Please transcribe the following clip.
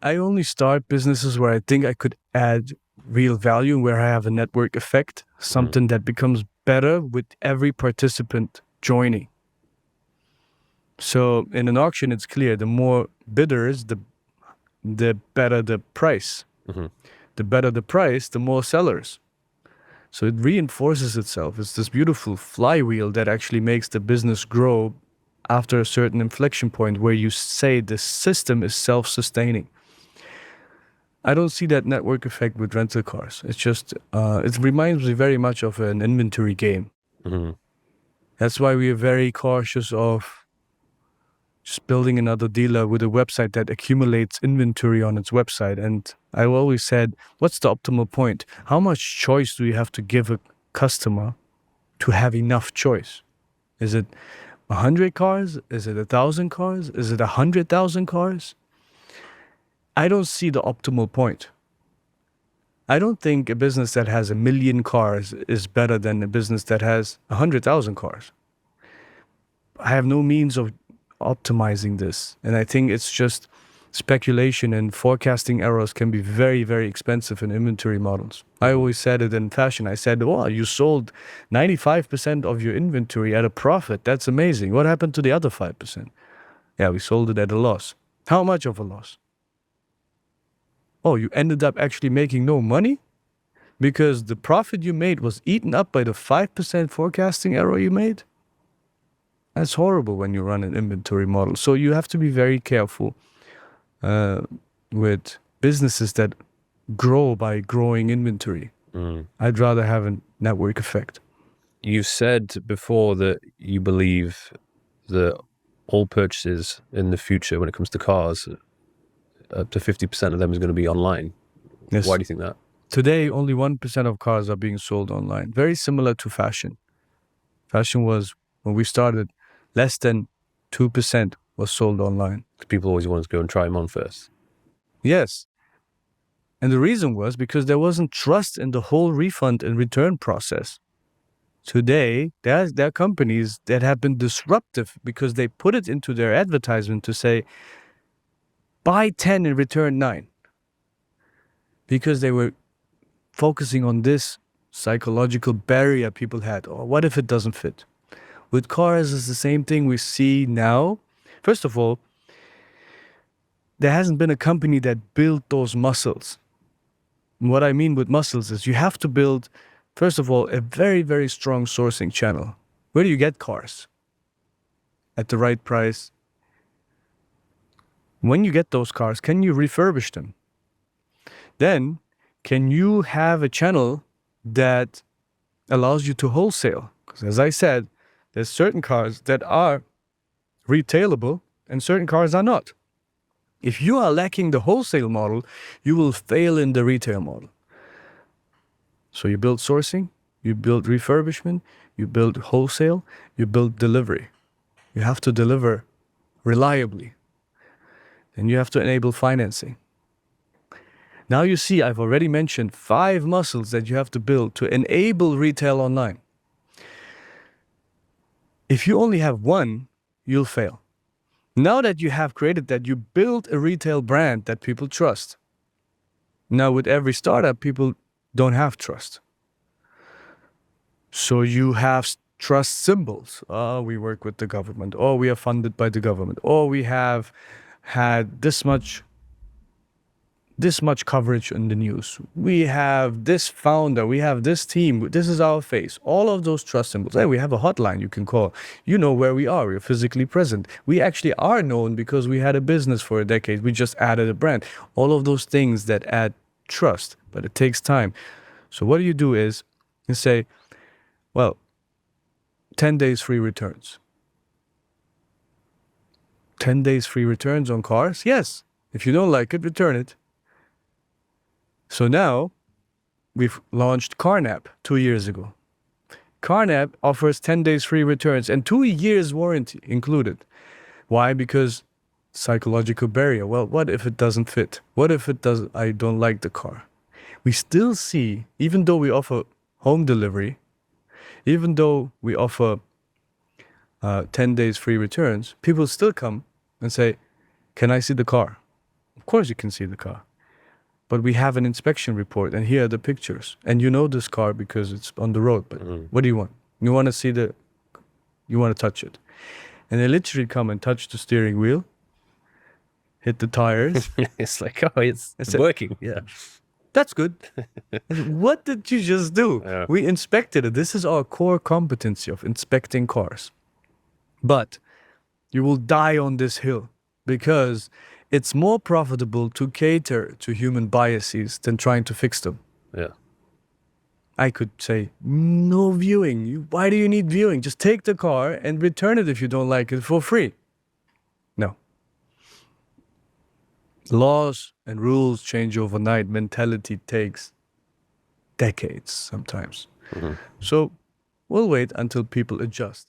I only start businesses where I think I could add real value, where I have a network effect, something that becomes better with every participant joining. So in an auction, it's clear the more bidders, the better the price. The better the price, the more sellers. So it reinforces itself. It's this beautiful flywheel that actually makes the business grow after a certain inflection point where you say the system is self-sustaining. I don't see that network effect with rental cars. It's just, it reminds me very much of an inventory game. That's why we are very cautious of just building another dealer with a website that accumulates inventory on its website. And I always said, what's the optimal point? How much choice do you have to give a customer to have enough choice? Is it 100 cars? Is it 1,000 cars? Is it 100,000 cars? I don't see the optimal point. I don't think a business that has 1 million cars is better than a business that has 100,000 cars. I have no means of optimizing this. And I think it's just speculation, and forecasting errors can be very, very expensive in inventory models. I always said it in fashion. I said, wow, you sold 95% of your inventory at a profit. That's amazing. What happened to the other 5%? Yeah, we sold it at a loss. How much of a loss? Oh, you ended up actually making no money? Because the profit you made was eaten up by the 5% forecasting error you made? That's horrible when you run an inventory model. So you have to be very careful with businesses that grow by growing inventory. I'd rather have a network effect. You said before that you believe that all purchases in the future, when it comes to cars, up to 50% of them is going to be online. Yes. Why do you think that? Today, only 1% of cars are being sold online. Very similar to fashion. Fashion was, when we started, less than 2% was sold online. People always want to go and try them on first. Yes. And the reason was because there wasn't trust in the whole refund and return process. Today, there are companies that have been disruptive because they put it into their advertisement to say, buy 10 and return 9. Because they were focusing on this psychological barrier people had. Or what if it doesn't fit? With cars, it's the same thing we see now. First of all, there hasn't been a company that built those muscles. And what I mean with muscles is you have to build, first of all, a very, very strong sourcing channel. Where do you get cars? At the right price. When you get those cars, can you refurbish them? Then, can you have a channel that allows you to wholesale? Because as I said, there's certain cars that are retailable and certain cars are not. If you are lacking the wholesale model, you will fail in the retail model. So you build sourcing, you build refurbishment, you build wholesale, you build delivery. You have to deliver reliably. And you have to enable financing. Now you see, I've already mentioned 5 muscles that you have to build to enable retail online. If you only have one, you'll fail. Now that you have created that, you build a retail brand that people trust. Now with every startup, people don't have trust. So you have trust symbols. Oh, we work with the government. Oh, we are funded by the government. Oh, we have had this much coverage in the news. We have this founder, we have this team, this is our face. All of those trust symbols. Hey, we have a hotline you can call. You know where we are, we're physically present. We actually are known because we had a business for a decade. We just added a brand. All of those things that add trust, but it takes time. So what you do is you say, well, 10 days free returns. 10 days free returns on cars? Yes. If you don't like it, return it. So now, we've launched CarNap 2 years ago. CarNap offers 10 days free returns and 2 years warranty included. Why? Because psychological barrier. Well, what if it doesn't fit? What if it doesn't? I don't like the car. We still see, even though we offer home delivery, even though we offer 10 days free returns, people still come and say, can I see the car? Of course you can see the car. But we have an inspection report, and here are the pictures. And you know this car because it's on the road. But what do you want? You want to see you want to touch it. And they literally come and touch the steering wheel, hit the tires. It's like, oh, it's working. Yeah. That's good. What did you just do? Yeah. We inspected it. This is our core competency of inspecting cars. But you will die on this hill because it's more profitable to cater to human biases than trying to fix them. Yeah. I could say, no viewing. Why do you need viewing? Just take the car and return it if you don't like it for free. No. Laws and rules change overnight. Mentality takes decades sometimes. So we'll wait until people adjust.